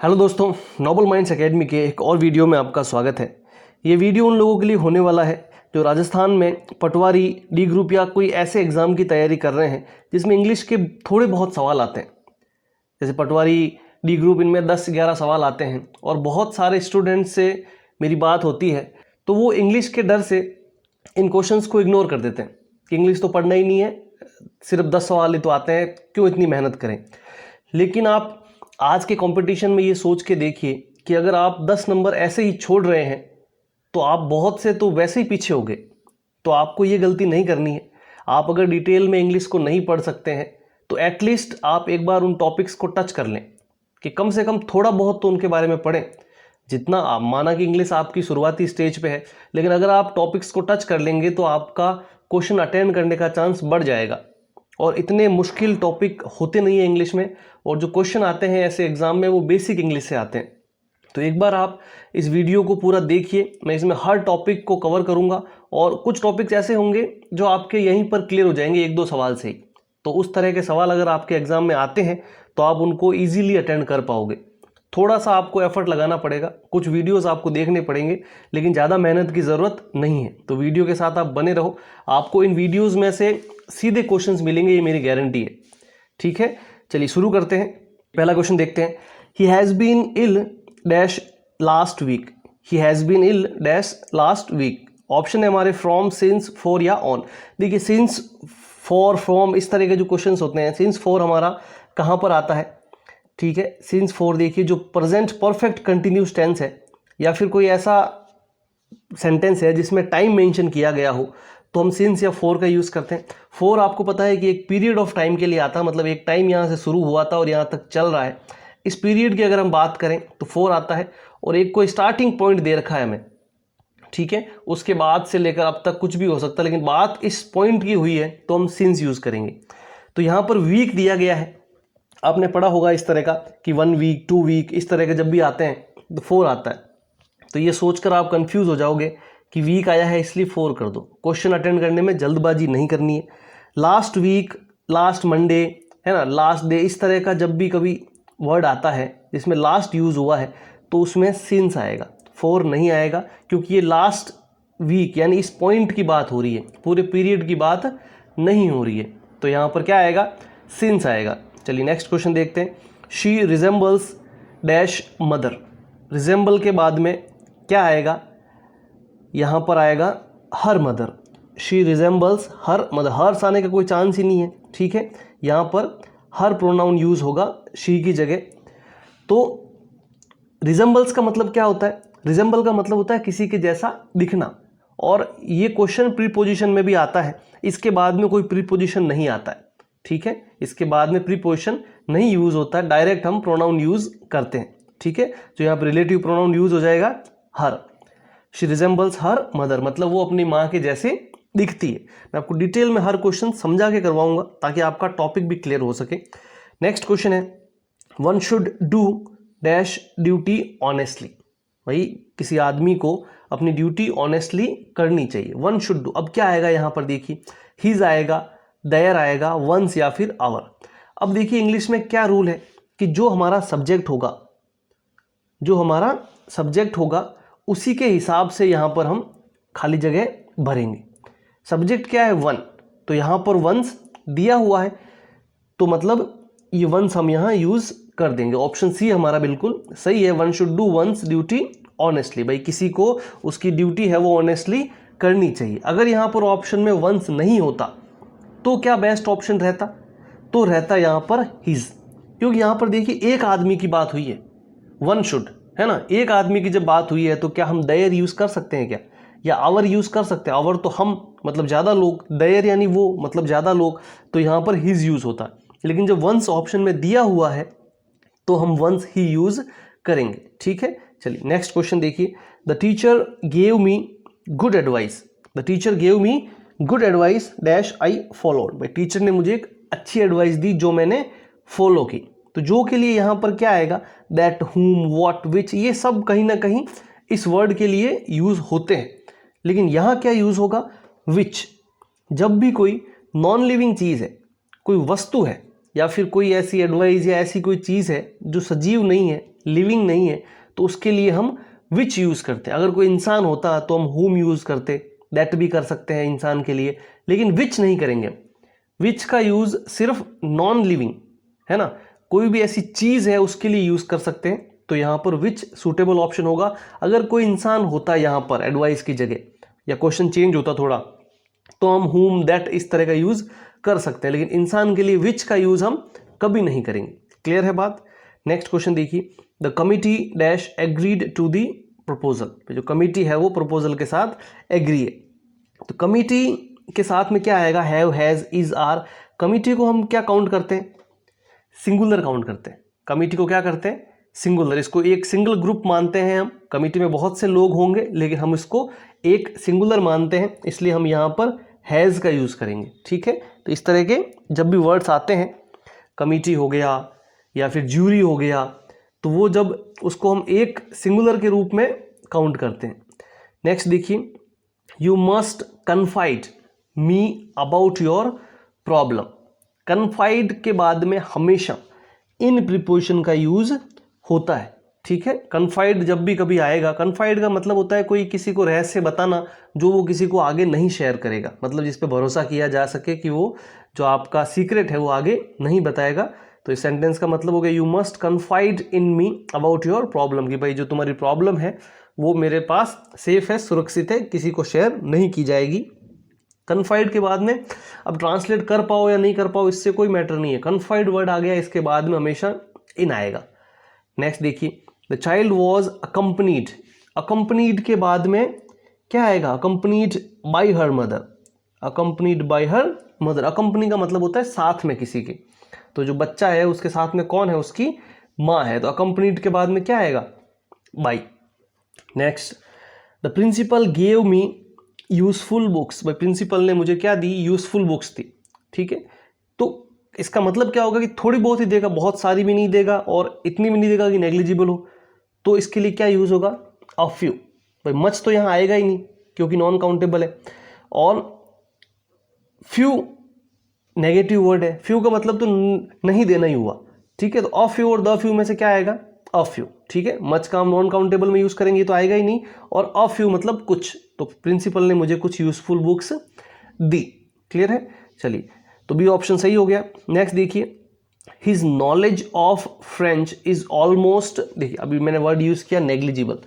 Hello दोस्तों, Nobel minds academy के एक और वीडियो में आपका स्वागत है। ये वीडियो उन लोगों के लिए होने वाला है जो राजस्थान में पटवारी, डी ग्रुप या कोई ऐसे एग्ज़ाम की तैयारी कर रहे हैं जिसमें इंग्लिश के थोड़े बहुत सवाल आते हैं। जैसे पटवारी, डी ग्रुप, इनमें 10-11 सवाल आते हैं और बहुत सारे स्टूडेंट्स से मेरी बात होती है तो वो इंग्लिश के डर से इन क्वेश्चंस को इग्नोर कर देते हैं कि इंग्लिश तो पढ़ना ही नहीं है, सिर्फ 10 सवाल ही तो आते हैं, क्यों इतनी मेहनत करें। लेकिन आप आज के कंपटीशन में ये सोच के देखिए कि अगर आप 10 नंबर ऐसे ही छोड़ रहे हैं तो आप बहुत से तो वैसे ही पीछे होंगे। तो आपको ये गलती नहीं करनी है। आप अगर डिटेल में इंग्लिश को नहीं पढ़ सकते हैं तो एटलीस्ट आप एक बार उन टॉपिक्स को टच कर लें कि कम से कम थोड़ा बहुत तो उनके बारे में पढ़ें। जितना आप माना कि इंग्लिश आपकी शुरुआती स्टेज पे है, लेकिन अगर आप टॉपिक्स को टच कर लेंगे तो आपका क्वेश्चन अटेंड करने का चांस बढ़ जाएगा। और इतने मुश्किल टॉपिक होते नहीं है इंग्लिश में, और जो क्वेश्चन आते हैं ऐसे एग्ज़ाम में वो बेसिक इंग्लिश से आते हैं। तो एक बार आप इस वीडियो को पूरा देखिए, मैं इसमें हर टॉपिक को कवर करूंगा और कुछ टॉपिक्स ऐसे होंगे जो आपके यहीं पर क्लियर हो जाएंगे 1-2 सवाल से ही। तो उस तरह के सवाल अगर आपके एग्ज़ाम में आते हैं तो आप उनको ईजीली अटेंड कर पाओगे। थोड़ा सा आपको एफर्ट लगाना पड़ेगा, कुछ वीडियोस आपको देखने पड़ेंगे, लेकिन ज़्यादा मेहनत की ज़रूरत नहीं है। तो वीडियो के साथ आप बने रहो, आपको इन वीडियोस में से सीधे क्वेश्चंस मिलेंगे, ये मेरी गारंटी है। ठीक है, चलिए शुरू करते हैं। पहला क्वेश्चन देखते हैं। He has been ill dash last week. He has been ill dash last week. Option है हमारे फ्रॉम, सिंस, फॉर या ऑन। देखिए सिंस, फॉर, फ्रॉम, इस तरह के जो क्वेश्चंस होते हैं, सिंस फॉर हमारा कहाँ पर आता है? ठीक है, सिंस फॉर देखिए जो प्रेजेंट परफेक्ट कंटिन्यूस टेंस है या फिर कोई ऐसा सेंटेंस है जिसमें टाइम मेंशन किया गया हो तो हम सिंस या फॉर का यूज़ करते हैं। फॉर आपको पता है कि एक पीरियड ऑफ टाइम के लिए आता है, मतलब एक टाइम यहाँ से शुरू हुआ था और यहाँ तक चल रहा है, इस पीरियड की अगर हम बात करें तो फॉर आता है। और एक कोई स्टार्टिंग पॉइंट दे रखा है हमें, ठीक है, उसके बाद से लेकर अब तक कुछ भी हो सकता है, लेकिन बात इस पॉइंट की हुई है तो हम सिंस यूज़ करेंगे। तो यहाँ पर वीक दिया गया है, आपने पढ़ा होगा इस तरह का कि 1 वीक, 2 वीक, इस तरह के जब भी आते हैं तो फॉर आता है। तो ये सोचकर आप कंफ्यूज हो जाओगे कि वीक आया है इसलिए फॉर कर दो। क्वेश्चन अटेंड करने में जल्दबाजी नहीं करनी है। लास्ट वीक, लास्ट मंडे, है ना, लास्ट डे, इस तरह का जब भी कभी वर्ड आता है जिसमें लास्ट यूज़ हुआ है तो उसमें सिंस आएगा, फॉर नहीं आएगा, क्योंकि ये लास्ट वीक यानी इस पॉइंट की बात हो रही है, पूरे पीरियड की बात नहीं हो रही है। तो यहाँ पर क्या आएगा? सिंस आएगा। चलिए नेक्स्ट क्वेश्चन देखते हैं। She resembles dash mother. Resemble के बाद में क्या आएगा? यहाँ पर आएगा her mother. She resembles her mother. Hers आने का कोई चांस ही नहीं है, ठीक है। यहाँ पर हर प्रोनाउन यूज़ होगा शी की जगह। तो रिजेंबल्स का मतलब क्या होता है? रिजेंबल का मतलब होता है किसी के जैसा दिखना, और ये क्वेश्चन प्रीपोजिशन में भी आता है, इसके बाद में कोई प्रीपोजिशन नहीं आता है, ठीक है। इसके बाद में प्रीपोजिशन नहीं यूज़ होता है, डायरेक्ट हम प्रोनाउन यूज़ करते हैं, ठीक है। तो यहाँ पर रिलेटिव प्रोनाउन यूज़ हो जाएगा हर। शी रिजेंबल्स हर मदर, मतलब वो अपनी माँ के जैसे दिखती है। मैं आपको डिटेल में हर क्वेश्चन समझा के करवाऊंगा ताकि आपका टॉपिक भी क्लियर हो सके। नेक्स्ट क्वेश्चन है, one should do dash duty honestly. भाई किसी आदमी को अपनी ड्यूटी ऑनेस्टली करनी चाहिए। वन शुड डू, अब क्या आएगा यहाँ पर? देखिए हिज आएगा, देयर आएगा, वंस या फिर आवर। अब देखिए इंग्लिश में क्या रूल है कि जो हमारा सब्जेक्ट होगा उसी के हिसाब से यहाँ पर हम खाली जगह भरेंगे। सब्जेक्ट क्या है? वन, तो यहाँ पर वंस दिया हुआ है तो मतलब ये वंस हम यहाँ यूज़ कर देंगे। ऑप्शन सी हमारा बिल्कुल सही है। One should do once duty honestly. भाई किसी को उसकी ड्यूटी है वो ऑनेस्टली करनी चाहिए। अगर यहाँ पर ऑप्शन में वंस नहीं होता तो क्या बेस्ट ऑप्शन रहता? तो रहता यहाँ पर हिज, क्योंकि यहाँ पर देखिए एक आदमी की बात हुई है, वन शुड, है ना। एक आदमी की जब बात हुई है तो क्या हम देयर यूज़ कर सकते हैं क्या, या आवर यूज़ कर सकते हैं? आवर तो हम मतलब ज़्यादा लोग, देयर यानी वो मतलब ज़्यादा लोग, तो यहाँ पर हिज यूज़ होता है। लेकिन जब वंस ऑप्शन में दिया हुआ है तो हम वंस ही यूज़ करेंगे, ठीक है। चलिए नेक्स्ट क्वेश्चन देखिए। The teacher gave me good advice. The teacher gave me good advice dash I followed. भाई टीचर ने मुझे एक अच्छी एडवाइस दी जो मैंने फॉलो की। तो जो के लिए यहाँ पर क्या आएगा? दैट, हुम, व्हाट, विच, ये सब कहीं ना कहीं इस वर्ड के लिए यूज़ होते हैं, लेकिन यहाँ क्या यूज़ होगा? विच। जब भी कोई नॉन लिविंग चीज़ है, कोई वस्तु है, या फिर कोई ऐसी एडवाइस या ऐसी कोई चीज़ है जो सजीव नहीं है, लिविंग नहीं है, तो उसके लिए हम विच यूज़ करते हैं। अगर कोई इंसान होता तो हम whom यूज़ करते, दैट भी कर सकते हैं इंसान के लिए, लेकिन विच नहीं करेंगे। विच का यूज़ सिर्फ नॉन लिविंग है ना, कोई भी ऐसी चीज़ है उसके लिए यूज़ कर सकते हैं, तो यहाँ पर विच सूटेबल ऑप्शन होगा। अगर कोई इंसान होता यहाँ पर एडवाइस की जगह, या क्वेश्चन चेंज होता थोड़ा, तो हम whom दैट इस तरह का यूज़ कर सकते हैं, लेकिन इंसान के लिए विच का यूज़ हम कभी नहीं करेंगे। क्लियर है बात। नेक्स्ट क्वेश्चन देखिए, the committee dash agreed to the proposal. जो कमिटी है वो प्रपोजल के साथ एग्री है, तो कमिटी के साथ में क्या आएगा, have, has, is, are. Committee को हम क्या काउंट करते हैं, सिंगुलर काउंट करते हैं। कमिटी को क्या करते हैं, सिंगुलर, इसको एक सिंगल ग्रुप मानते हैं हम। कमिटी में बहुत से लोग होंगे लेकिन हम इसको एक सिंगुलर मानते हैं, इसलिए हम यहाँ पर हैज़ का यूज़ करेंगे। ठीक है, तो इस तरह के जब भी वर्ड्स आते हैं, कमिटी हो गया या फिर ज्यूरी हो गया, तो वो जब उसको हम एक सिंगुलर के रूप में काउंट करते हैं। नेक्स्ट देखिए, you must confide me about your problem. Confide के बाद में हमेशा इन प्रीपोजिशन का यूज़ होता है। ठीक है, कन्फाइड जब भी कभी आएगा, कन्फाइड का मतलब होता है कोई किसी को रहस्य बताना जो वो किसी को आगे नहीं शेयर करेगा, मतलब जिस पे भरोसा किया जा सके कि वो जो आपका सीक्रेट है वो आगे नहीं बताएगा। तो इस सेंटेंस का मतलब हो गया, you must confide in me about your problem, कि भाई जो तुम्हारी प्रॉब्लम है वो मेरे पास सेफ है, सुरक्षित है, किसी को शेयर नहीं की जाएगी। कन्फाइड के बाद में अब ट्रांसलेट कर पाओ या नहीं कर पाओ इससे कोई मैटर नहीं है, कन्फाइड वर्ड आ गया, इसके बाद में हमेशा इन आएगा। नेक्स्ट देखिए, the child was accompanied. Accompanied के बाद में क्या आएगा, accompanied by her mother. Accompanied by her mother, accompany का मतलब होता है साथ में किसी के, तो जो बच्चा है उसके साथ में कौन है, उसकी माँ है, तो अकम्पनीड के बाद में क्या आएगा, by. Next, the principal gave me useful books. भाई प्रिंसिपल ने मुझे क्या दी, यूजफुल बुक्स दी। ठीक है, तो इसका मतलब क्या होगा कि थोड़ी बहुत ही देगा, बहुत सारी भी नहीं देगा और इतनी भी नहीं देगा कि नेग्लिजिबल हो, तो इसके लिए क्या यूज़ होगा, अ फ्यू। भाई मच तो यहाँ आएगा ही नहीं क्योंकि नॉन काउंटेबल है, और फ्यू नेगेटिव वर्ड है, फ्यू का मतलब तो नहीं देना ही हुआ। ठीक है, तो अ फ्यू और द फ्यू में से क्या आएगा, अ फ्यू। ठीक है, मच का हम नॉन काउंटेबल में यूज़ करेंगे तो आएगा ही नहीं, और अ फ्यू मतलब कुछ, तो प्रिंसिपल ने मुझे कुछ यूजफुल बुक्स दी। क्लियर है, चलिए, तो बी ऑप्शन सही हो गया। नेक्स्ट देखिए, his knowledge of French is almost, देखिए अभी मैंने वर्ड यूज़ किया नेग्लिजिबल,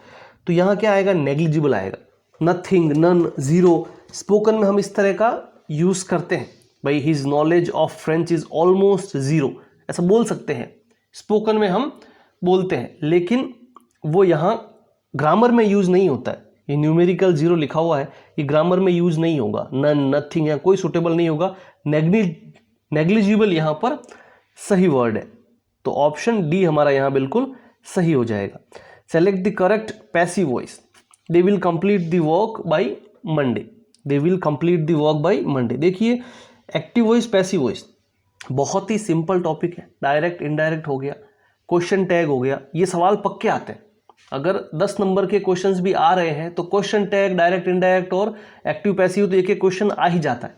तो यहाँ क्या आएगा, नेग्लिजिबल आएगा। नथिंग, नन, ज़ीरो, स्पोकन में हम इस तरह का यूज़ करते हैं, भाई his knowledge of French is almost zero, ऐसा बोल सकते हैं, स्पोकन में हम बोलते हैं, लेकिन वो यहाँ ग्रामर में यूज़ नहीं होता है। ये न्यूमेरिकल ज़ीरो लिखा हुआ है, ये ग्रामर में यूज़ नहीं होगा, नन, नथिंग या कोई सुटेबल नहीं होगा, नेग्लिजिबल यहाँ पर सही वर्ड है, तो ऑप्शन डी हमारा यहाँ बिल्कुल सही हो जाएगा। Select the correct passive voice. They will complete the work by Monday. They will complete the work by Monday. देखिए एक्टिव वॉइस, पैसिव वॉइस बहुत ही सिंपल टॉपिक है, डायरेक्ट इनडायरेक्ट हो गया, क्वेश्चन टैग हो गया, ये सवाल पक्के आते हैं। अगर 10 नंबर के क्वेश्चंस भी आ रहे हैं तो क्वेश्चन टैग, डायरेक्ट इनडायरेक्ट और एक्टिव पैसिव तो एक एक क्वेश्चन आ ही जाता है,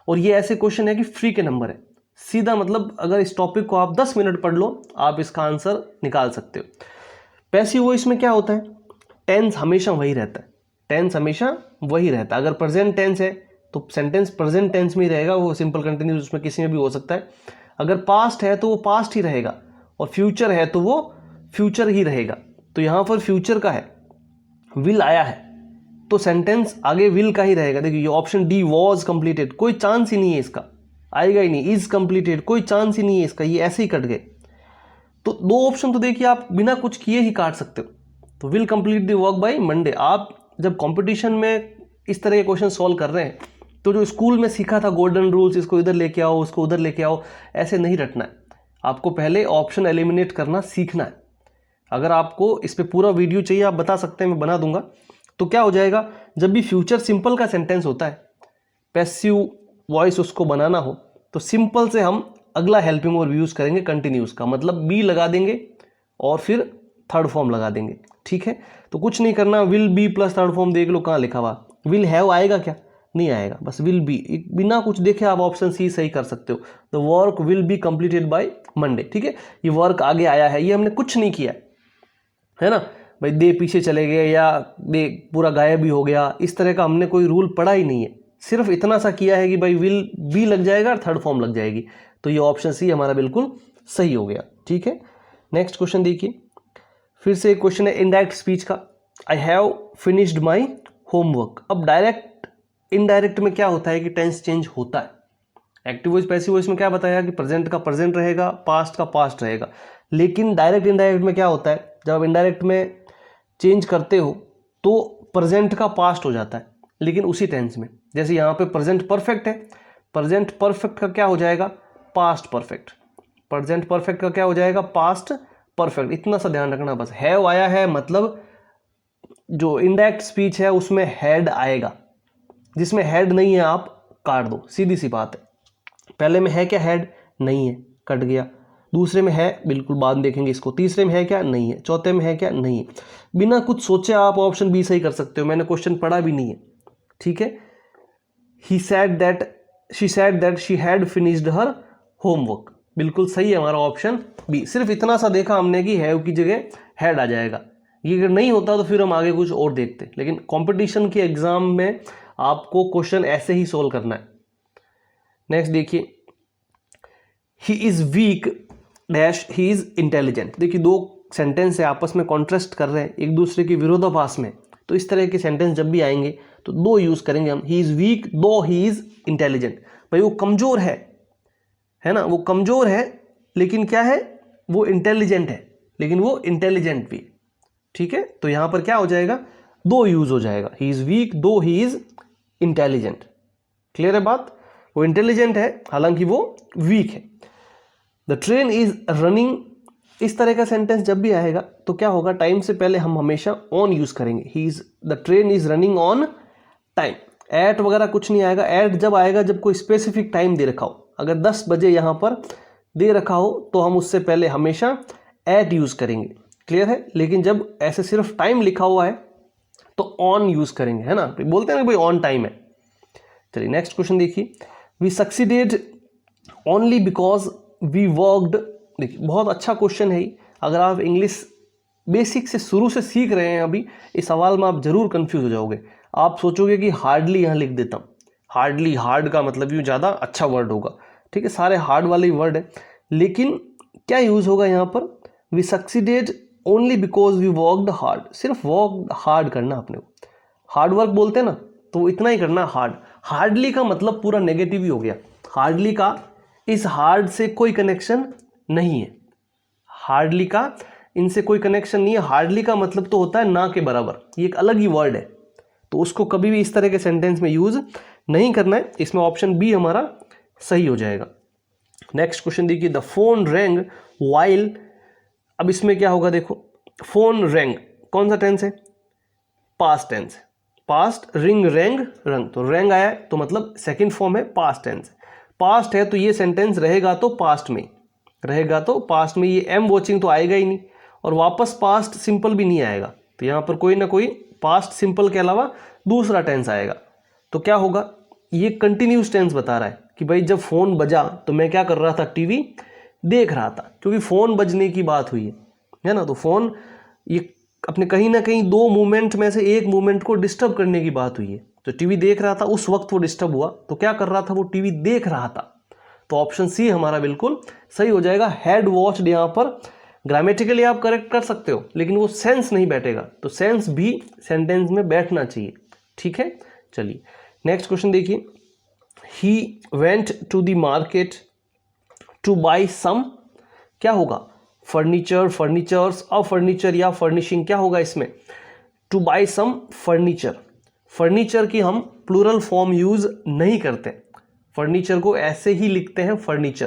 और ये ऐसे क्वेश्चन है कि फ्री के नंबर है, सीधा मतलब अगर इस टॉपिक को आप 10 मिनट पढ़ लो आप इसका आंसर निकाल सकते हो। पैसिव वॉइस में क्या होता है, टेंस हमेशा वही रहता है, टेंस हमेशा वही रहता है। अगर प्रेजेंट टेंस है तो सेंटेंस प्रेजेंट टेंस में ही रहेगा, वो सिंपल कंटिन्यूस उसमें किसी में भी हो सकता है। अगर पास्ट है तो वो पास्ट ही रहेगा, और फ्यूचर है तो वो फ्यूचर ही रहेगा। तो यहाँ पर फ्यूचर का है, विल आया है तो सेंटेंस आगे विल का ही रहेगा। देखिए ये ऑप्शन डी वॉज कंप्लीटेड, कोई चांस ही नहीं है इसका, आएगा ही नहीं। इज कंप्लीटेड, कोई चांस ही नहीं है इसका, ये ऐसे ही कट गए। तो दो ऑप्शन तो देखिए आप बिना कुछ किए ही काट सकते हो। तो will complete the work by Monday, आप जब कंपटीशन में इस तरह के क्वेश्चन सॉल्व कर रहे हैं तो जो स्कूल में सीखा था गोल्डन रूल्स, इसको इधर लेके आओ, उसको उधर लेके आओ, ऐसे नहीं रटना है। आपको पहले ऑप्शन एलिमिनेट करना सीखना है। अगर आपको इस पे पूरा वीडियो चाहिए आप बता सकते हैं, मैं बना दूंगा। तो क्या हो जाएगा, जब भी फ्यूचर सिंपल का सेंटेंस होता है, पैसिव वॉइस उसको बनाना हो, तो सिंपल से हम अगला हेल्पिंग वर्ब यूज़ करेंगे कंटिन्यूस का, मतलब बी लगा देंगे और फिर थर्ड फॉर्म लगा देंगे। ठीक है, तो कुछ नहीं करना, will be plus third form देख लो कहाँ लिखा हुआ, विल हैव आएगा क्या, नहीं आएगा, बस विल बी, बिना कुछ देखे आप ऑप्शन सी सही कर सकते हो। The work will be completed by Monday, ठीक है, ये वर्क आगे आया है, ये हमने कुछ नहीं किया है ना भाई, दे पीछे चले गए या दे पूरा गायब भी हो गया, इस तरह का हमने कोई रूल पढ़ा ही नहीं है, सिर्फ इतना सा किया है कि भाई विल बी लग जाएगा और थर्ड फॉर्म लग जाएगी, तो ये ऑप्शन सी हमारा बिल्कुल सही हो गया, ठीक है। नेक्स्ट क्वेश्चन देखिए, फिर से एक क्वेश्चन है इनडायरेक्ट स्पीच का। I have finished my homework. अब डायरेक्ट इनडायरेक्ट में क्या होता है कि टेंस चेंज होता है, एक्टिव वॉइस पैसिव वॉइस में क्या बताया कि प्रेजेंट का प्रेजेंट रहेगा, पास्ट का पास्ट रहेगा, लेकिन डायरेक्ट इनडायरेक्ट में क्या होता है, जब आप इनडायरेक्ट में चेंज करते हो तो प्रेजेंट का पास्ट हो जाता है, लेकिन उसी टेंस में, जैसे यहाँ पे प्रेजेंट परफेक्ट है, प्रेजेंट परफेक्ट का क्या हो जाएगा, पास्ट परफेक्ट, प्रेजेंट परफेक्ट का क्या हो जाएगा, पास्ट परफेक्ट, इतना सा ध्यान रखना बस। हैव आया है मतलब जो इनडायरेक्ट स्पीच है उसमें हैड आएगा, जिसमें हैड नहीं है आप काट दो, सीधी सी बात है। पहले में है क्या, हैड नहीं है, कट गया, दूसरे में है, बिल्कुल बाद में देखेंगे इसको, तीसरे में है क्या, नहीं है, चौथे में है क्या, नहीं है, बिना कुछ सोचे आप ऑप्शन बी सही कर सकते हो, मैंने क्वेश्चन पढ़ा भी नहीं है, ठीक है। He said that, she said that she had finished her homework, बिल्कुल सही है हमारा ऑप्शन बी, सिर्फ इतना सा देखा हमने कि हैव की जगह हैड आ जाएगा, ये अगर नहीं होता तो फिर हम आगे कुछ और देखते, लेकिन कंपटीशन के एग्जाम में आपको क्वेश्चन ऐसे ही सोल्व करना है। नेक्स्ट देखिए, he is weak dash he is intelligent. देखिए दो सेंटेंस है आपस में कॉन्ट्रास्ट कर रहे हैं, एक दूसरे के विरोधाभास में, तो इस तरह के सेंटेंस जब भी आएंगे तो दो यूज करेंगे हम, ही इज वीक दो ही इज इंटेलिजेंट। भाई वो कमजोर है ना, वो कमजोर है लेकिन क्या है, वो इंटेलिजेंट है, लेकिन वो इंटेलिजेंट भी, ठीक है। तो यहां पर क्या हो जाएगा, दो यूज हो जाएगा, ही इज वीक दो ही इज इंटेलिजेंट। क्लियर है बात, वो इंटेलिजेंट है हालांकि वो वीक है। द ट्रेन इज रनिंग, इस तरह का सेंटेंस जब भी आएगा तो क्या होगा, टाइम से पहले हम हमेशा ऑन यूज करेंगे, he is, the train is running on time. At वगैरह कुछ नहीं आएगा, एट जब आएगा जब कोई स्पेसिफिक टाइम दे रखा हो, अगर 10 बजे यहां पर दे रखा हो तो हम उससे पहले हमेशा एट यूज करेंगे, क्लियर है। लेकिन जब ऐसे सिर्फ टाइम लिखा हुआ है तो ऑन यूज करेंगे, है ना, बोलते हैं ना भाई ऑन टाइम है। चलिए नेक्स्ट क्वेश्चन देखिए, we succeeded only because we worked. देखिए बहुत अच्छा क्वेश्चन है, अगर आप इंग्लिश बेसिक से शुरू से सीख रहे हैं अभी, इस सवाल में आप जरूर कंफ्यूज हो जाओगे, आप सोचोगे कि हार्डली यहाँ लिख देता हूँ, हार्डली, हार्ड का मतलब यूँ ज़्यादा अच्छा वर्ड होगा, ठीक है, सारे हार्ड वाले ही वर्ड है, लेकिन क्या यूज होगा यहाँ पर, we succeeded only because we worked hard, सिर्फ वर्क हार्ड करना अपने को, हार्ड वर्क बोलते हैं ना, तो इतना ही करना हार्ड। हार्डली का मतलब पूरा नेगेटिव ही हो गया, हार्डली का इस हार्ड से कोई कनेक्शन नहीं है, हार्डली का इनसे कोई कनेक्शन नहीं है, हार्डली का मतलब तो होता है ना के बराबर, ये एक अलग ही वर्ड है, तो उसको कभी भी इस तरह के सेंटेंस में यूज नहीं करना है, इसमें ऑप्शन बी हमारा सही हो जाएगा। नेक्स्ट क्वेश्चन देखिए, द फोन रैंग वाइल, अब इसमें क्या होगा, देखो फोन रैंग कौन सा टेंस है, past tense, past, ring rang rung, तो रैंग आया है तो मतलब सेकंड फॉर्म है, पास्ट टेंस, पास्ट है तो ये सेंटेंस रहेगा तो पास्ट में रहेगा, तो पास्ट में ये एम वॉचिंग तो आएगा ही नहीं, और वापस पास्ट सिंपल भी नहीं आएगा, तो यहाँ पर कोई ना कोई पास्ट सिंपल के अलावा दूसरा टेंस आएगा, तो क्या होगा, ये कंटिन्यूस टेंस बता रहा है कि भाई जब फ़ोन बजा तो मैं क्या कर रहा था, टीवी देख रहा था, क्योंकि फ़ोन बजने की बात हुई है ना, तो फ़ोन ये अपने कहीं ना कहीं दो मूवमेंट में से एक मूवमेंट को डिस्टर्ब करने की बात हुई है, तो टीवी देख रहा था उस वक्त वो डिस्टर्ब हुआ, तो क्या कर रहा था, वो टीवी देख रहा था, तो ऑप्शन सी हमारा बिल्कुल सही हो जाएगा। हैड वॉच्ड यहाँ पर ग्रामेटिकली आप करेक्ट कर सकते हो, लेकिन वो सेंस नहीं बैठेगा, तो सेंस भी सेंटेंस में बैठना चाहिए, ठीक है। चलिए नेक्स्ट क्वेश्चन देखिए, he went to the market to buy some, क्या होगा, फर्नीचर, फर्नीचर्स, और फर्नीचर या फर्निशिंग, क्या होगा इसमें, to buy some furniture. Furniture की हम प्लूरल फॉर्म यूज नहीं करते, फर्नीचर को ऐसे ही लिखते हैं फर्नीचर,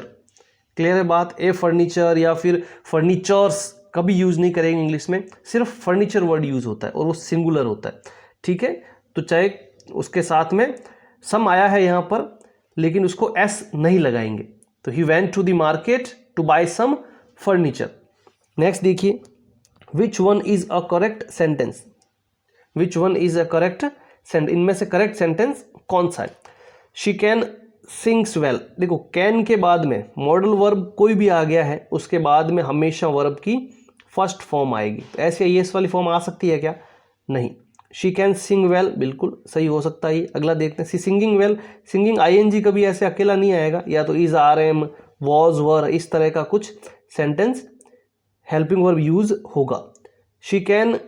क्लियर है बात, ए फर्नीचर या फिर फर्नीचर्स कभी यूज नहीं करेंगे इंग्लिश में, सिर्फ फर्नीचर वर्ड यूज होता है और वो सिंगुलर होता है, ठीक है। तो चाहे उसके साथ में सम आया है यहाँ पर, लेकिन उसको एस नहीं लगाएंगे, तो he went to the market to buy some furniture. Next देखिए, which one is a correct sentence, which one is a correct इनमें से करेक्ट सेंटेंस कौन सा है? She can sings well. देखो कैन के बाद में मॉडल वर्ब कोई भी आ गया है उसके बाद में हमेशा वर्ब की फर्स्ट फॉर्म आएगी। तो ऐसे यस वाली फॉर्म आ सकती है क्या? नहीं। शी कैन सिंग वेल बिल्कुल सही हो सकता है। अगला देखते हैं, she singing well. Singing ING कभी ऐसे अकेला नहीं आएगा, या तो is, are, am, was, were, इस तरह का कुछ सेंटेंस हेल्पिंग वर्ब यूज होगा। She can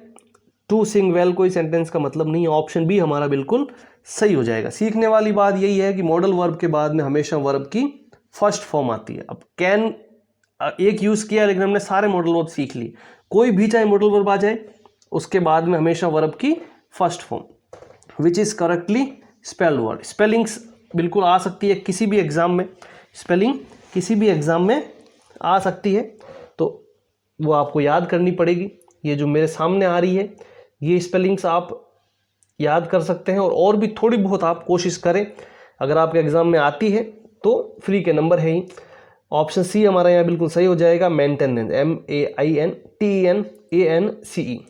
to sing well कोई सेंटेंस का मतलब नहीं है। ऑप्शन बी हमारा बिल्कुल सही हो जाएगा। सीखने वाली बात यही है कि मॉडल वर्ब के बाद में हमेशा वर्ब की फर्स्ट फॉर्म आती है। अब कैन एक यूज किया लेकिन हमने सारे मॉडल वर्ब सीख लिए, कोई भी चाहे मॉडल वर्ब आ जाए उसके बाद में हमेशा वर्ब की first form. Which is correctly spelled word. Spellings बिल्कुल आ सकती है किसी भी एग्जाम में, स्पेलिंग किसी भी एग्जाम में आ सकती है, तो वो आपको याद करनी पड़ेगी। ये जो मेरे सामने आ रही है ये स्पेलिंग्स आप याद कर सकते हैं, और भी थोड़ी बहुत आप कोशिश करें। अगर आपके एग्जाम में आती है तो फ्री के नंबर है ही। ऑप्शन सी हमारा यहाँ बिल्कुल सही हो जाएगा, मेंटेनेंस, MAINTENANCE।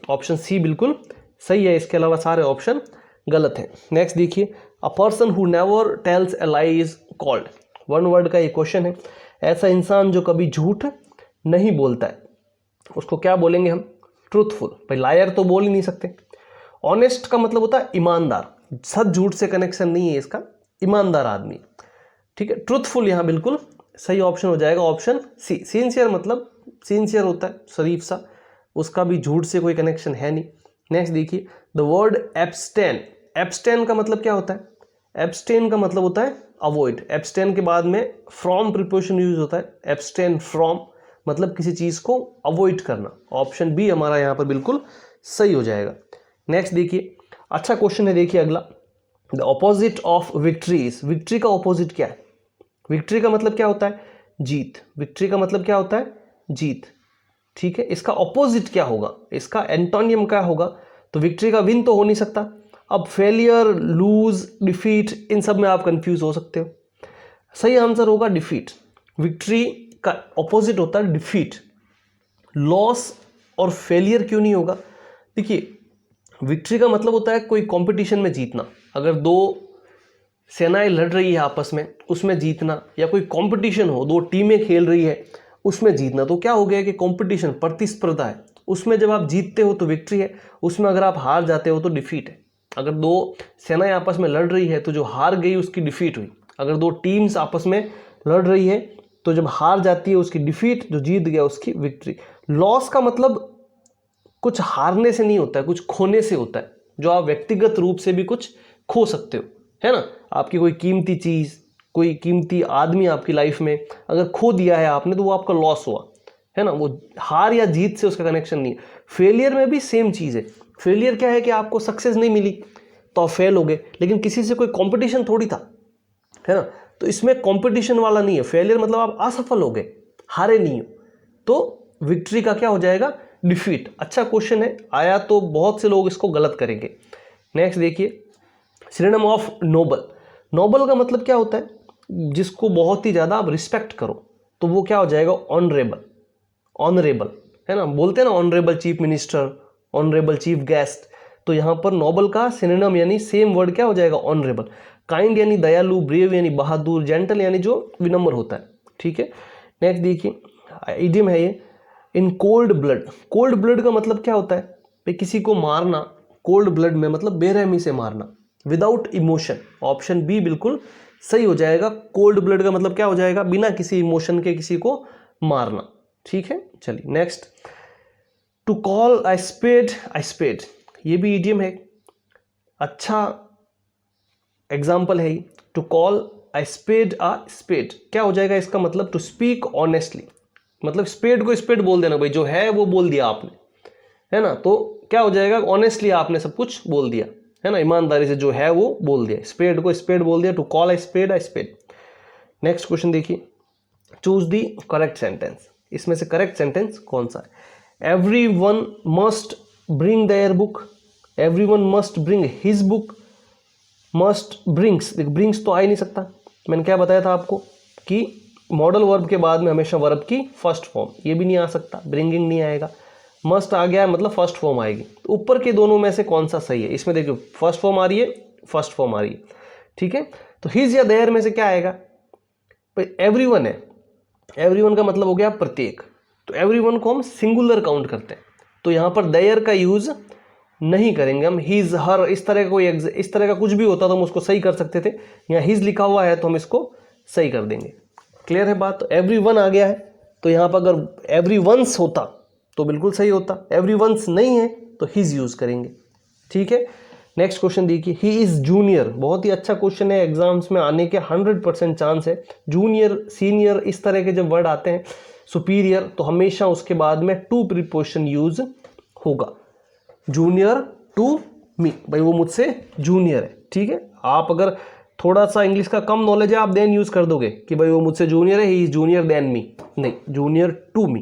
ऑप्शन सी बिल्कुल सही है, इसके अलावा सारे ऑप्शन गलत हैं। नेक्स्ट देखिए, a person who never tells a lie is called. One word का ये क्वेश्चन है। ऐसा इंसान जो कभी झूठ नहीं बोलता है उसको क्या बोलेंगे हम? ट्रूथफुल। भाई लायर तो बोल ही नहीं सकते। ऑनेस्ट का मतलब होता है ईमानदार, सच झूठ से कनेक्शन नहीं है इसका, ईमानदार आदमी, ठीक है। ट्रूथफुल यहाँ बिल्कुल सही ऑप्शन हो जाएगा, ऑप्शन सी। सिंसियर मतलब सिंसियर होता है, शरीफ सा, उसका भी झूठ से कोई कनेक्शन है नहीं। नेक्स्ट देखिए, द वर्ड एब्सटेन। एब्सटेन का मतलब क्या होता है? एब्सटेन का मतलब होता है अवॉइड। एब्सटेन के बाद में फ्रॉम प्रीपोजिशन यूज होता है, एब्सटेन फ्रॉम मतलब किसी चीज को अवॉइड करना। ऑप्शन बी हमारा यहाँ पर बिल्कुल सही हो जाएगा। नेक्स्ट देखिए, अच्छा क्वेश्चन है, देखिए अगला, the opposite of victory is. Victory का ऑपोजिट क्या है? विक्ट्री का मतलब क्या होता है? जीत। विक्ट्री का मतलब क्या होता है? जीत, ठीक है। इसका ऑपोजिट क्या होगा? इसका एंटोनियम क्या होगा? तो विक्ट्री का विन तो हो नहीं सकता। अब फेलियर, लूज, डिफीट, इन सब में आप कंफ्यूज हो सकते हो। सही आंसर होगा डिफीट। विक्ट्री का ऑपोजिट होता है डिफीट। लॉस और फेलियर क्यों नहीं होगा? देखिए विक्ट्री का मतलब होता है कोई कंपटीशन में जीतना। अगर दो सेनाएं लड़ रही है आपस में, उसमें जीतना, या कोई कंपटीशन हो, दो टीमें खेल रही है उसमें जीतना, तो क्या हो गया कि कंपटीशन, प्रतिस्पर्धा है, उसमें जब आप जीतते हो तो विक्ट्री है, उसमें अगर आप हार जाते हो तो डिफीट है। अगर दो सेनाएं आपस में लड़ रही है तो जो हार गई उसकी डिफीट हुई। अगर दो टीम्स आपस में लड़ रही है तो जब हार जाती है उसकी डिफीट, जो जीत गया उसकी विक्ट्री। लॉस का मतलब कुछ हारने से नहीं होता है, कुछ खोने से होता है, जो आप व्यक्तिगत रूप से भी कुछ खो सकते हो, है ना। आपकी कोई कीमती चीज, कोई कीमती आदमी आपकी लाइफ में अगर खो दिया है आपने तो वो आपका लॉस हुआ, है ना। वो हार या जीत से उसका कनेक्शन नहीं है। फेलियर में भी सेम चीज है। फेलियर क्या है कि आपको सक्सेस नहीं मिली तो आप फेल हो गए, लेकिन किसी से कोई कॉम्पिटिशन थोड़ी था, है ना। तो इसमें कंपटीशन वाला नहीं है। फेलियर मतलब आप असफल हो गए, हारे नहीं हो। तो विक्ट्री का क्या हो जाएगा? डिफीट। अच्छा क्वेश्चन है, आया तो बहुत से लोग इसको गलत करेंगे। नेक्स्ट देखिए, सिनोनिम ऑफ नोबल। नोबल का मतलब क्या होता है? जिसको बहुत ही ज्यादा आप रिस्पेक्ट करो, तो वो क्या हो जाएगा? ऑनरेबल। ऑनरेबल, है ना, बोलते हैं ना honourable chief minister, honourable chief guest. तो यहां पर नोबल का सिनोनिम यानी सेम वर्ड क्या हो जाएगा? ऑनरेबल। काइंड यानी दयालु, ब्रेव यानी बहादुर, जेंटल यानी जो विनम्र होता है, ठीक है। नेक्स्ट देखिए, इडियम है ये, in cold blood. Cold blood का मतलब क्या होता है? भाई किसी को मारना कोल्ड ब्लड में मतलब बेरहमी से मारना, विदाउट इमोशन। ऑप्शन बी बिल्कुल सही हो जाएगा। कोल्ड ब्लड का मतलब क्या हो जाएगा? बिना किसी इमोशन के किसी को मारना, ठीक है। चलिए next, to call a spade a spade, ये भी इडियम है, अच्छा एग्जाम्पल है। टू कॉल अ स्पेड क्या हो जाएगा इसका मतलब? टू स्पीक ऑनेस्टली, मतलब स्पेड को स्पेड बोल देना, भाई जो है वो बोल दिया आपने, है ना। तो क्या हो जाएगा? ऑनेस्टली आपने सब कुछ बोल दिया, है ना, ईमानदारी से जो है वो बोल दिया, स्पेड को स्पेड बोल दिया। To call a spade. Next question देखिए, चूज दी करेक्ट सेंटेंस। इसमें से करेक्ट सेंटेंस कौन सा है? Everyone must bring their book, everyone must bring his book, must brings, देखो ब्रिंग्स तो आ ही नहीं सकता। मैंने क्या बताया था आपको कि मॉडल वर्ब के बाद में हमेशा वर्ब की फर्स्ट फॉर्म, ये भी नहीं आ सकता, ब्रिंगिंग नहीं आएगा। मस्ट आ गया है मतलब फर्स्ट फॉर्म आएगी। तो ऊपर के दोनों में से कौन सा सही है, इसमें देखिए फर्स्ट फॉर्म आ रही है, फर्स्ट फॉर्म आ रही है, ठीक है। तो हिज या देयर में से क्या आएगा, एवरीवन है, एवरीवन का मतलब हो गया प्रत्येक, तो एवरीवन को हम सिंगुलर काउंट करते हैं, तो यहाँ पर देयर का यूज नहीं करेंगे हम। हिज, हर, इस तरह का कोई इस तरह का कुछ भी होता तो हम उसको सही कर सकते थे, यहाँ हिज लिखा हुआ है तो हम इसको सही कर देंगे। क्लियर है बात। तो एवरीवन आ गया है, तो यहाँ पर अगर एवरीवन्स होता तो बिल्कुल सही होता, एवरीवन्स नहीं है तो हिज यूज करेंगे, ठीक है। नेक्स्ट क्वेश्चन देखिए, ही इज जूनियर, बहुत ही अच्छा क्वेश्चन है, एग्जाम्स में आने के 100% चांस है। जूनियर, सीनियर, इस तरह के जब वर्ड आते हैं, सुपीरियर, तो हमेशा उसके बाद में टू प्रीपोजिशन यूज होगा। जूनियर टू मी, भाई वो मुझसे जूनियर है, ठीक है। आप अगर थोड़ा सा इंग्लिश का कम नॉलेज है, आप देन यूज कर दोगे कि भाई वो मुझसे जूनियर है, he is junior than me, नहीं, जूनियर टू मी।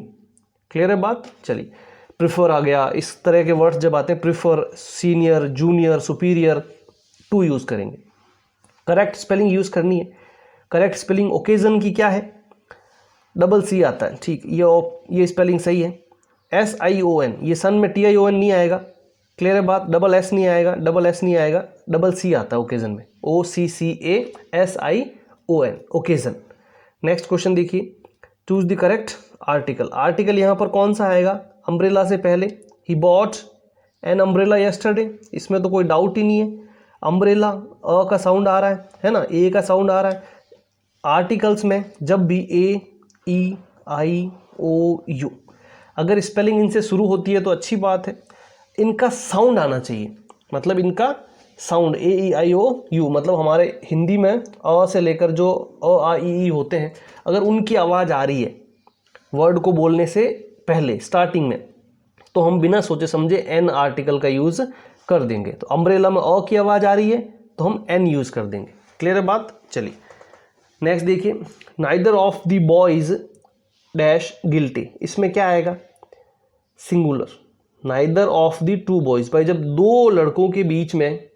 क्लियर है बात। चलिए, प्रिफर आ गया, इस तरह के वर्ड्स जब आते हैं, prefer, senior, junior, superior, to use करेंगे। करेक्ट स्पेलिंग यूज करनी है। करेक्ट स्पेलिंग ओकेजन की क्या है, डबल सी आता है, ठीक, ये स्पेलिंग सही है। SION, ये सन में TION नहीं आएगा, क्लियर है बात। डबल एस नहीं आएगा, डबल एस नहीं आएगा, डबल सी आता है ओकेजन में, OCCASION, ओकेजन। नेक्स्ट क्वेश्चन देखिए, choose the correct article. Article यहाँ पर कौन सा आएगा, अम्ब्रेला से पहले, he bought an umbrella yesterday, इसमें तो कोई डाउट ही नहीं है। अम्ब्रेला, अ का साउंड आ रहा है ना, ए का साउंड आ रहा है। आर्टिकल्स में जब भी AEIOU अगर स्पेलिंग इनसे शुरू होती है तो अच्छी बात है, इनका साउंड आना चाहिए, मतलब इनका साउंड AEIOU, मतलब हमारे हिंदी में अ से लेकर जो अ आ ई होते हैं, अगर उनकी आवाज़ आ रही है वर्ड को बोलने से पहले स्टार्टिंग में, तो हम बिना सोचे समझे एन आर्टिकल का यूज़ कर देंगे। तो अम्ब्रेला में अ की आवाज़ आ रही है तो हम एन यूज़ कर देंगे। क्लियर है बात। चलिए नेक्स्ट देखिए, neither of the boys dash guilty, इसमें क्या आएगा, singular. Neither of the two boys, भाई जब दो लड़कों के बीच में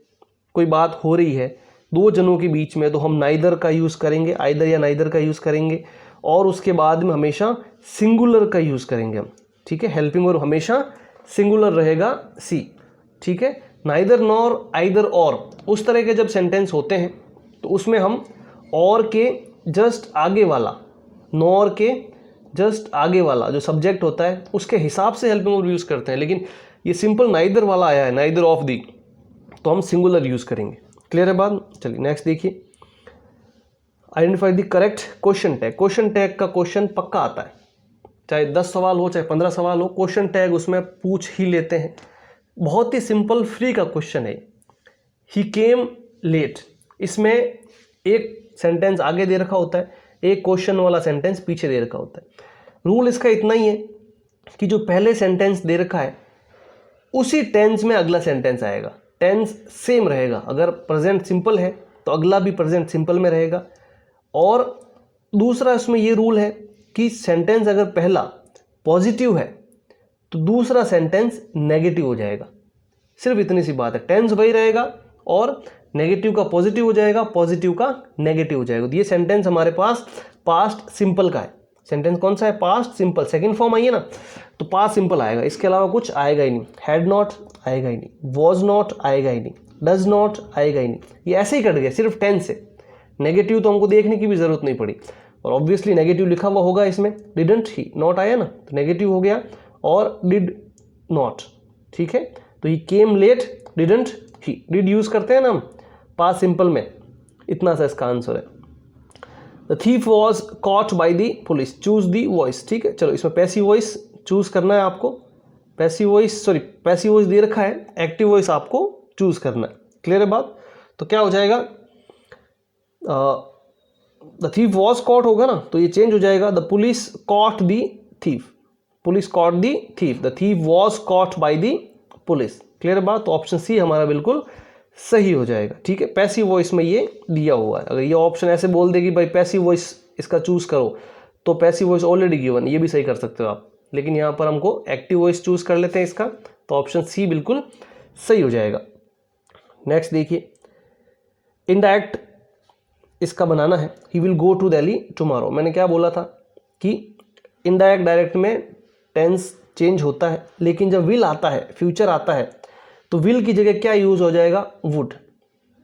कोई बात हो रही है, दो जनों के बीच में, तो हम नाइदर का यूज़ करेंगे, आइदर या नाइदर का यूज़ करेंगे, और उसके बाद में हमेशा सिंगुलर का यूज़ करेंगे हम, ठीक है। हेल्पिंग वर्ब हमेशा सिंगुलर रहेगा, सी, ठीक है। नाइदर नॉर आइदर और, उस तरह के जब सेंटेंस होते हैं तो उसमें हम और के जस्ट आगे वाला, नॉर के जस्ट आगे वाला जो सब्जेक्ट होता है उसके हिसाब से हेल्पिंग वर्ब यूज़ करते हैं, लेकिन ये सिंपल नाइदर वाला आया है, नाइदर ऑफ दी, तो हम सिंगुलर यूज़ करेंगे। क्लियर है बात। चलिए नेक्स्ट देखिए, identify the correct question tag. Question tag का क्वेश्चन पक्का आता है, चाहे 10 सवाल हो चाहे 15 सवाल हो, क्वेश्चन टैग उसमें पूछ ही लेते हैं। बहुत ही सिंपल फ्री का क्वेश्चन है। ही केम लेट, इसमें एक सेंटेंस आगे दे रखा होता है, एक क्वेश्चन वाला सेंटेंस पीछे दे रखा होता है। रूल इसका इतना ही है कि जो पहले सेंटेंस दे रखा है उसी टेंस में अगला सेंटेंस आएगा, टेंस सेम रहेगा। अगर प्रेजेंट सिंपल है तो अगला भी प्रेजेंट सिंपल में रहेगा। और दूसरा इसमें ये रूल है कि सेंटेंस अगर पहला पॉजिटिव है तो दूसरा सेंटेंस नेगेटिव हो जाएगा। सिर्फ इतनी सी बात है, टेंस वही रहेगा और नेगेटिव का पॉजिटिव हो जाएगा, पॉजिटिव का नेगेटिव हो जाएगा। तो ये सेंटेंस हमारे पास पास्ट सिंपल का है। सेंटेंस कौन सा है, past simple, second form I है ना, तो पास्ट सिंपल आएगा, इसके अलावा कुछ आएगा ही नहीं। हैड नॉट आएगा ही नहीं, वॉज नॉट आएगा ही नहीं, डज नॉट आएगा ही नहीं, ये ऐसे ही कट गया सिर्फ टेंस से। नेगेटिव तो हमको देखने की भी जरूरत नहीं पड़ी, और ऑब्वियसली नेगेटिव लिखा हुआ होगा इसमें, डिडंट ही, नॉट आया ना तो नेगेटिव हो गया, और डिड नॉट, ठीक है। तो ये came late, didn't he, did use करते हैं ना हम पास्ट सिंपल में, इतना सा इसका आंसर है। The thief was caught by the police, choose the voice, ठीक है। चलो इसमें पैसिव वॉइस चूज करना है आपको, पैसिव वॉइस दे रखा है, एक्टिव वॉइस आपको चूज करना है। क्लियर है बात। तो क्या हो जाएगा, द थीफ वॉज कॉट होगा ना तो ये चेंज हो जाएगा, the police caught the thief, police caught the thief, the thief was caught by the police. Clear है बात। तो ऑप्शन सी हमारा बिल्कुल सही हो जाएगा, ठीक है। पैसिव वॉइस में ये दिया हुआ है, अगर ये ऑप्शन ऐसे बोल देगी भाई पैसिव वॉइस इसका चूज करो, तो पैसिव वॉइस ऑलरेडी गिवन, ये भी सही कर सकते हो आप, लेकिन यहाँ पर हमको एक्टिव वॉइस चूज कर लेते हैं इसका, तो ऑप्शन सी बिल्कुल सही हो जाएगा। नेक्स्ट देखिए, इनडायरेक्ट इसका बनाना है, he will go to Delhi tomorrow. मैंने क्या बोला था कि इनडायरेक्ट डायरेक्ट में टेंस चेंज होता है, लेकिन जब विल आता है, फ्यूचर आता है, तो विल की जगह क्या यूज़ हो जाएगा? वुड।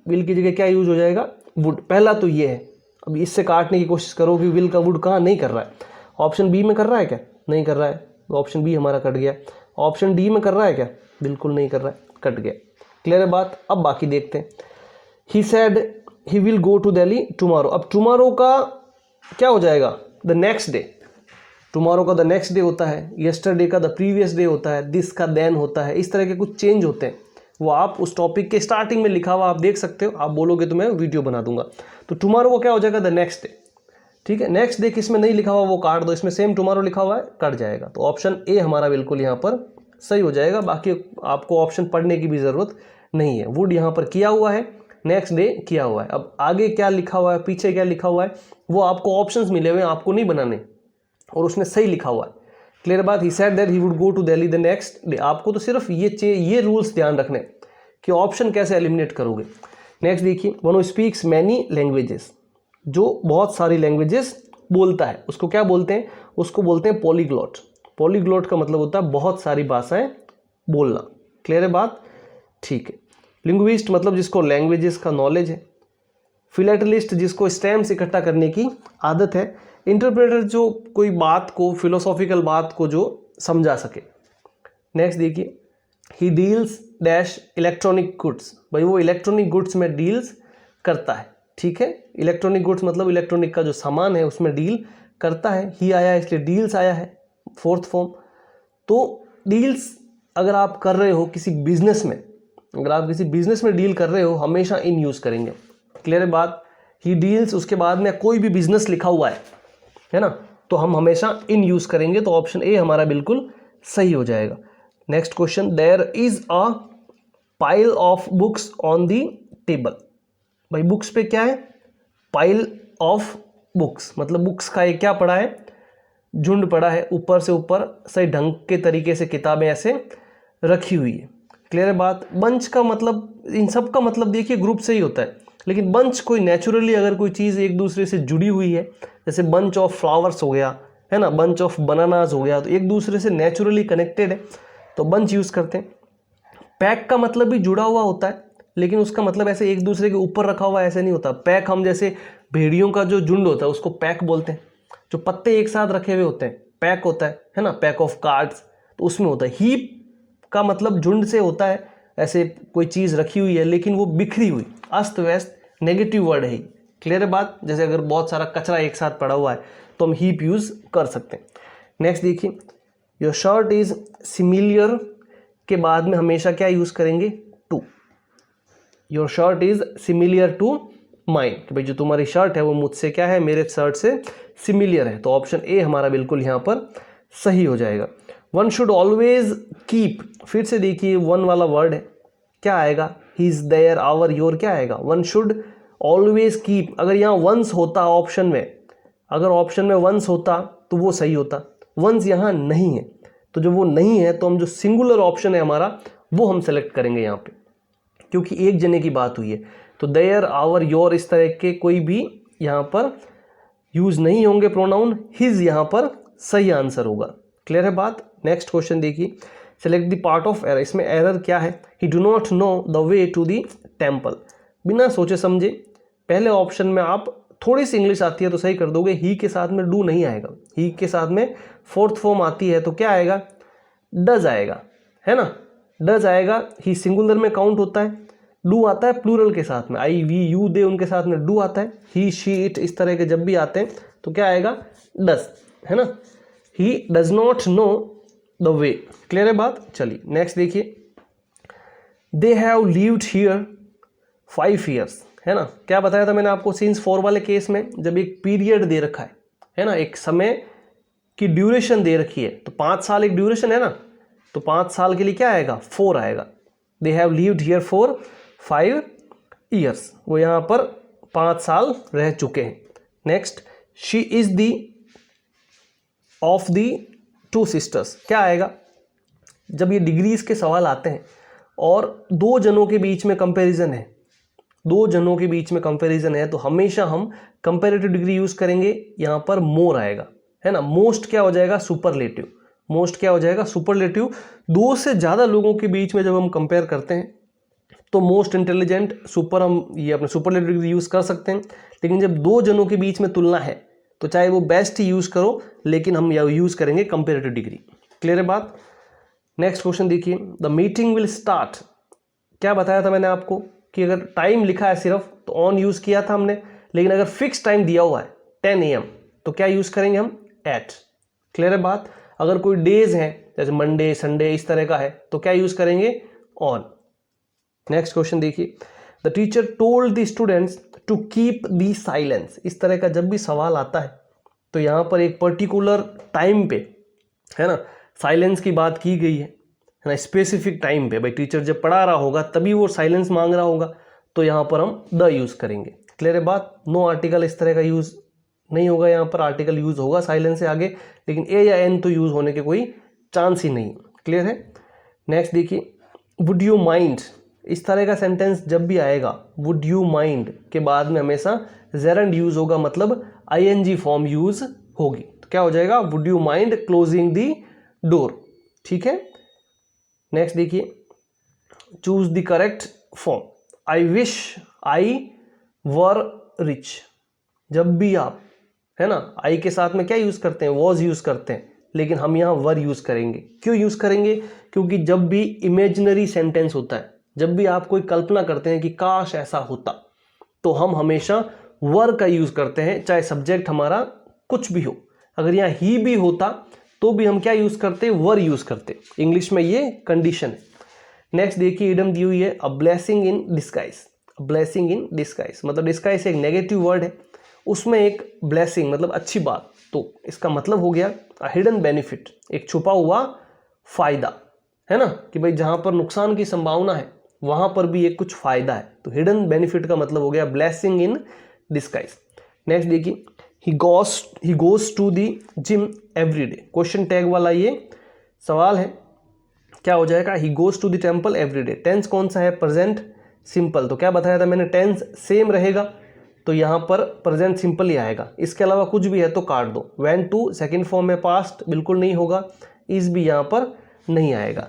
विल की जगह क्या यूज़ हो जाएगा? वुड। पहला तो ये है। अब इससे काटने की कोशिश करो कि विल का वुड कहाँ नहीं कर रहा है। ऑप्शन बी में कर रहा है क्या? नहीं कर रहा है, तो ऑप्शन बी हमारा कट गया। ऑप्शन डी में कर रहा है क्या? बिल्कुल नहीं कर रहा है, कट गया। क्लियर है बात? अब बाकी देखते हैं। He said he will go to Delhi tomorrow. अब टुमारो का क्या हो जाएगा? The next day. टुमारो का द नेक्स्ट डे होता है, यस्टरडे का द प्रीवियस डे होता है, दिस का देन होता है। इस तरह के कुछ चेंज होते हैं, वो आप उस टॉपिक के स्टार्टिंग में लिखा हुआ आप देख सकते हो। आप बोलोगे तो मैं वीडियो बना दूंगा। तो टुमारो को क्या हो जाएगा? The next day. ठीक है, नेक्स्ट डे किस में नहीं लिखा हुआ वो काट दो, इसमें सेम टुमारो लिखा हुआ है, कट जाएगा। तो ऑप्शन ए हमारा बिल्कुल यहाँ पर सही हो जाएगा। बाकी आपको ऑप्शन पढ़ने की भी ज़रूरत नहीं है। वुड यहाँ पर किया हुआ है, नेक्स्ट डे किया हुआ है। अब आगे क्या लिखा हुआ है, पीछे क्या लिखा हुआ है, वो आपको ऑप्शंस मिले हुए हैं, आपको नहीं बनाने, और उसमें सही लिखा हुआ है। क्लियर बात? He said that he would go to Delhi the next day. आपको तो सिर्फ ये रूल्स ध्यान रखने कि ऑप्शन कैसे एलिमिनेट करोगे। नेक्स्ट देखिए, one who speaks many languages, जो बहुत सारी लैंग्वेजेस बोलता है, उसको क्या बोलते हैं? उसको बोलते हैं पॉलीग्लॉट। पॉलीग्लॉट का मतलब होता है बहुत सारी भाषाएं बोलना। क्लियर है बात? ठीक है। लिंग्विस्ट मतलब जिसको लैंग्वेजेस का नॉलेज है। फिलेटलिस्ट जिसको स्टैम्प्स इकट्ठा करने की आदत है। इंटरप्रेटर जो कोई बात को, फिलोसॉफिकल बात को जो समझा सके। नेक्स्ट देखिए, he deals dash electronic goods. भाई वो इलेक्ट्रॉनिक गुड्स में डील्स करता है। ठीक है, इलेक्ट्रॉनिक गुड्स मतलब इलेक्ट्रॉनिक का जो सामान है उसमें डील करता है। ही आया है इसलिए डील्स आया है, फोर्थ फॉर्म। तो डील्स अगर आप कर रहे हो किसी बिजनेस में, अगर आप किसी बिजनेस में डील कर रहे हो, हमेशा इन यूज़ करेंगे। क्लियर है बात? ही डील्स, उसके बाद में कोई भी बिजनेस लिखा हुआ है ना, तो हम हमेशा इन यूज़ करेंगे। तो ऑप्शन ए हमारा बिल्कुल सही हो जाएगा। Next question, there is a pile of books on the table. भाई बुक्स पे क्या है? पाइल ऑफ बुक्स मतलब बुक्स का एक क्या पड़ा है? झुंड पड़ा है, ऊपर से ऊपर सही ढंग के तरीके से किताबें ऐसे रखी हुई है। क्लियर है बात? बंच का मतलब, इन सब का मतलब देखिए ग्रुप से ही होता है, लेकिन बंच कोई नेचुरली अगर कोई चीज़ एक दूसरे से जुड़ी हुई है, जैसे बंच ऑफ फ्लावर्स हो गया, है ना, बंच ऑफ बनानाज हो गया, तो एक दूसरे से नेचुरली कनेक्टेड है तो बंच यूज़ करते हैं। पैक का मतलब भी जुड़ा हुआ होता है, लेकिन उसका मतलब ऐसे एक दूसरे के ऊपर रखा हुआ ऐसे नहीं होता। पैक हम जैसे भेड़ियों का जो झुंड होता है उसको पैक बोलते हैं, जो पत्ते एक साथ रखे हुए होते हैं पैक होता है ना, पैक ऑफ कार्ड्स, तो उसमें होता है। हीप का मतलब झुंड से होता है, ऐसे कोई चीज़ रखी हुई है लेकिन वो बिखरी हुई, अस्त व्यस्त, नेगेटिव वर्ड है। क्लियर है बात? जैसे अगर बहुत सारा कचरा एक साथ पड़ा हुआ है तो हम हीप यूज़ कर सकते हैं। नेक्स्ट देखिए, योर शर्ट इज सिमिलियर के बाद में हमेशा क्या यूज़ करेंगे? To. Your shirt is similar to mine, कि भाई जो तुम्हारी शर्ट है वो मुझसे क्या है? मेरे शर्ट से सिमिलियर है। तो ऑप्शन ए हमारा बिल्कुल यहाँ पर सही हो जाएगा। वन शुड ऑलवेज कीप, फिर से देखिए वन वाला वर्ड है, क्या आएगा? हिज, देयर, आवर, योर, क्या आएगा? One should always keep. अगर यहाँ वंस होता ऑप्शन में, अगर ऑप्शन में वंस होता तो वो सही होता, वंस यहाँ नहीं है, तो जो वो नहीं है तो हम जो सिंगुलर ऑप्शन है हमारा वो हम सेलेक्ट करेंगे यहाँ पे, क्योंकि एक जने की बात हुई है। तो देयर, आवर, योर इस तरह के कोई भी यहाँ पर यूज नहीं होंगे प्रोनाउन। हिज यहाँ पर सही आंसर होगा। क्लियर है बात? नेक्स्ट क्वेश्चन देखिए, select the part of error. इसमें एरर क्या है? He do not know the way to the temple. बिना सोचे समझे पहले ऑप्शन में आप थोड़ी सी इंग्लिश आती है तो सही कर दोगे। ही के साथ में डू नहीं आएगा, ही के साथ में फोर्थ फॉर्म आती है तो क्या आएगा? डज आएगा, है ना, डज आएगा। ही सिंगुलर में काउंट होता है, डू आता है प्लूरल के साथ में, आई, वी, यू, दे, उनके साथ में डू आता है। ही, शी, इट इस तरह के जब भी आते हैं तो क्या आएगा? डज, है ना। He does not know the way. Clear है बात? चलिए नेक्स्ट देखिए, they have lived here 5 years, है ना। क्या बताया था मैंने आपको? सिंस 4 वाले केस में जब एक पीरियड दे रखा है ना, एक समय की ड्यूरेशन दे रखी है, तो 5 साल एक ड्यूरेशन है ना, तो 5 साल के लिए क्या आएगा? 4 आएगा। They have lived here for 5 years, वो यहाँ पर 5 साल रह चुके हैं। Next, she is the of the 2 sisters, क्या आएगा? जब ये डिग्रीज के सवाल आते हैं और 2 जनों के बीच में कंपैरिजन है, 2 जनों के बीच में कंपैरिजन है, तो हमेशा हम कंपैरेटिव डिग्री यूज करेंगे। यहाँ पर मोर आएगा, है ना। मोस्ट क्या हो जाएगा? सुपरलेटिव। मोस्ट क्या हो जाएगा, सुपरलेटिव। दो से ज़्यादा लोगों के बीच में जब हम कंपेयर करते हैं तो मोस्ट इंटेलिजेंट, सुपर, हम ये अपने सुपरलेटिव यूज़ कर सकते हैं। लेकिन जब दो जनों के बीच में तुलना है तो चाहे वो बेस्ट ही यूज़ करो, लेकिन हम यूज़ करेंगे कंपेरेटिव डिग्री। क्लियर है बात। नेक्स्ट क्वेश्चन देखिए, द मीटिंग विल स्टार्ट। क्या बताया था मैंने आपको कि अगर टाइम लिखा है सिर्फ तो ऑन यूज़ किया था हमने, लेकिन अगर फिक्स टाइम दिया हुआ है 10 AM तो क्या यूज़ करेंगे हम, एट। क्लियर है बात। अगर कोई डेज हैं जैसे मंडे, संडे इस तरह का है तो क्या यूज़ करेंगे, ऑन। नेक्स्ट क्वेश्चन देखिए, the teacher told the students to keep the silence. इस तरह का जब भी सवाल आता है तो यहाँ पर एक पर्टिकुलर टाइम पे, है ना, साइलेंस की बात की गई है ना, स्पेसिफिक टाइम पे। भाई टीचर जब पढ़ा रहा होगा तभी वो साइलेंस मांग रहा होगा, तो यहाँ पर हम द यूज़ करेंगे। क्लियर है बात। नो आर्टिकल इस तरह का यूज़ नहीं होगा, यहाँ पर आर्टिकल यूज़ होगा साइलेंस से आगे, लेकिन ए या एन तो यूज़ होने के कोई चांस ही नहीं। क्लियर है। नेक्स्ट देखिए, वुड यू माइंड। इस तरह का सेंटेंस जब भी आएगा वुड यू माइंड के बाद में हमेशा जेरंड यूज़ होगा, मतलब आईएनजी फॉर्म यूज़ होगी। तो क्या हो जाएगा, would you mind closing the door. ठीक है। नेक्स्ट देखिए, choose the correct form. I wish I were rich. जब भी आप, है ना, आई के साथ में क्या यूज़ करते हैं, वॉज यूज़ करते हैं, लेकिन हम यहाँ वर यूज़ करेंगे। क्यों यूज़ करेंगे, क्योंकि जब भी इमेजिनरी सेंटेंस होता है, जब भी आप कोई कल्पना करते हैं कि काश ऐसा होता, तो हम हमेशा वर का यूज़ करते हैं, चाहे सब्जेक्ट हमारा कुछ भी हो। अगर यहाँ ही भी होता तो भी हम क्या यूज़ करते, वर यूज़ करते। इंग्लिश में ये कंडीशन है। नेक्स्ट देखिए, इडम दी हुई है a blessing in disguise. Blessing in disguise मतलब डिस्गाइज एक नेगेटिव वर्ड है, उसमें एक ब्लेसिंग मतलब अच्छी बात, तो इसका मतलब हो गया अ हिडन बेनिफिट, एक छुपा हुआ फायदा, है ना, कि भाई जहाँ पर नुकसान की संभावना है वहाँ पर भी एक कुछ फायदा है। तो हिडन बेनिफिट का मतलब हो गया ब्लेसिंग इन डिस्गाइज। नेक्स्ट देखिए, he goes to the gym every day. Question tag वाला ये सवाल है, क्या हो जाएगा, he goes to the temple every day. Tense कौन सा है, प्रेजेंट सिंपल। तो क्या बताया था मैंने, टेंस सेम रहेगा तो यहाँ पर प्रेजेंट सिंपल ही आएगा। इसके अलावा कुछ भी है तो काट दो। वेंट टू सेकंड फॉर्म में पास्ट बिल्कुल नहीं होगा, इज भी यहाँ पर नहीं आएगा।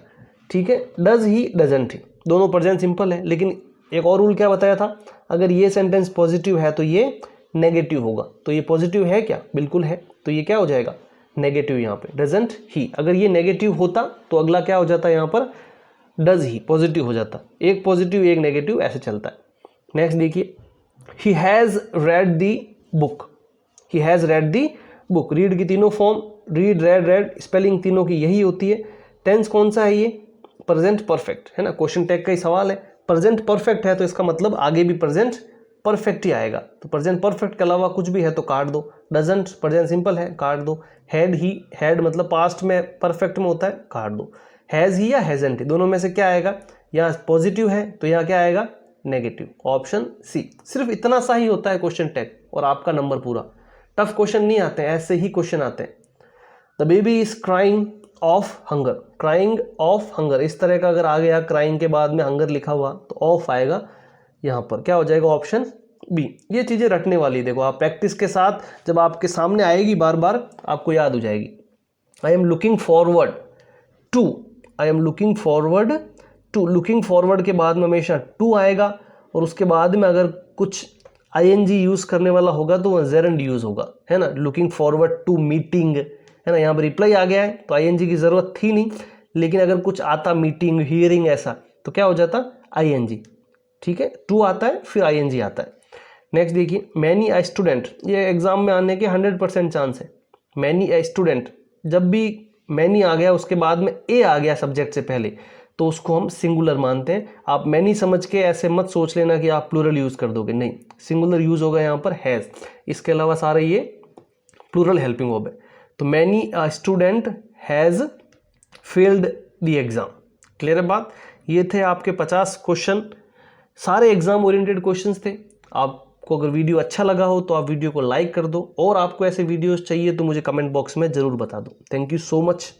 ठीक है। डज ही, डजंट ही, दोनों प्रेजेंट सिंपल है। लेकिन एक और रूल क्या बताया था, अगर ये सेंटेंस पॉजिटिव है तो ये नेगेटिव होगा। तो ये पॉजिटिव है क्या, बिल्कुल है, तो ये क्या हो जाएगा, नेगेटिव। यहाँ पे डजंट ही, अगर ये नेगेटिव होता तो अगला क्या हो जाता, यहाँ पर डज ही पॉजिटिव हो जाता। एक पॉजिटिव एक नेगेटिव ऐसे चलता है। नेक्स्ट देखिए, he has red the book. He has red the book. Read की तीनों फॉर्म, रीड, रेड, स्पेलिंग तीनों की यही होती है। टेंस कौन सा है, ये प्रेजेंट परफेक्ट, है ना, क्वेश्चन टैग का ही सवाल है। प्रेजेंट परफेक्ट है तो इसका मतलब आगे भी प्रेजेंट परफेक्ट ही आएगा। तो प्रेजेंट परफेक्ट के अलावा कुछ भी है तो काट दो। डजंट प्रेजेंट सिंपल है, काट दो। हैड ही, हैड मतलब पास्ट में परफेक्ट में होता है, काट दो। हैज़ ही या हैजंट ही, दोनों में से क्या आएगा, यहाँ पॉजिटिव है तो यहाँ क्या आएगा, नेगेटिव। Option C. सिर्फ इतना सा ही होता है क्वेश्चन टैग और आपका नंबर पूरा। टफ क्वेश्चन नहीं आते हैं, ऐसे ही क्वेश्चन आते हैं। The baby is crying of hunger. Crying of hunger इस तरह का अगर आ गया, क्राइंग के बाद में हंगर लिखा हुआ तो ऑफ आएगा। यहाँ पर क्या हो जाएगा, ऑप्शन बी। ये चीज़ें रटने वाली, देखो आप प्रैक्टिस के साथ जब आपके सामने आएगी बार बार आपको याद हो जाएगी। I am looking forward to, I am looking forward to. Looking forward के बाद में हमेशा टू आएगा और उसके बाद में अगर कुछ आईएनजी यूज़ करने वाला होगा तो वह जेरंड यूज़ होगा, है ना। लुकिंग फॉरवर्ड टू मीटिंग, है ना, यहाँ पर रिप्लाई आ गया है तो आईएनजी की ज़रूरत थी नहीं, लेकिन अगर कुछ आता मीटिंग, हियरिंग ऐसा तो क्या हो जाता, आईएनजी। ठीक है, टू आता है फिर आईएनजी आता है। नेक्स्ट देखिए, मैनी अ स्टूडेंट, ये एग्जाम में आने के 100% चांस है। मैनी अ स्टूडेंट, जब भी मैनी आ गया उसके बाद में ए आ गया सब्जेक्ट से पहले तो उसको हम सिंगुलर मानते हैं। आप मैनी समझ के ऐसे मत सोच लेना कि आप प्लूरल यूज़ कर दोगे, नहीं, सिंगुलर यूज़ होगा यहाँ पर हैज़। इसके अलावा सारे ये प्लूरल हेल्पिंग वर्ब है। तो many a student has failed the exam. Clear है बात। ये थे आपके 50 क्वेश्चन, सारे एग्जाम ओरिएंटेड क्वेश्चंस थे। आपको अगर वीडियो अच्छा लगा हो तो आप वीडियो को लाइक कर दो, और आपको ऐसे वीडियोस चाहिए तो मुझे कमेंट बॉक्स में ज़रूर बता दो। Thank you so much.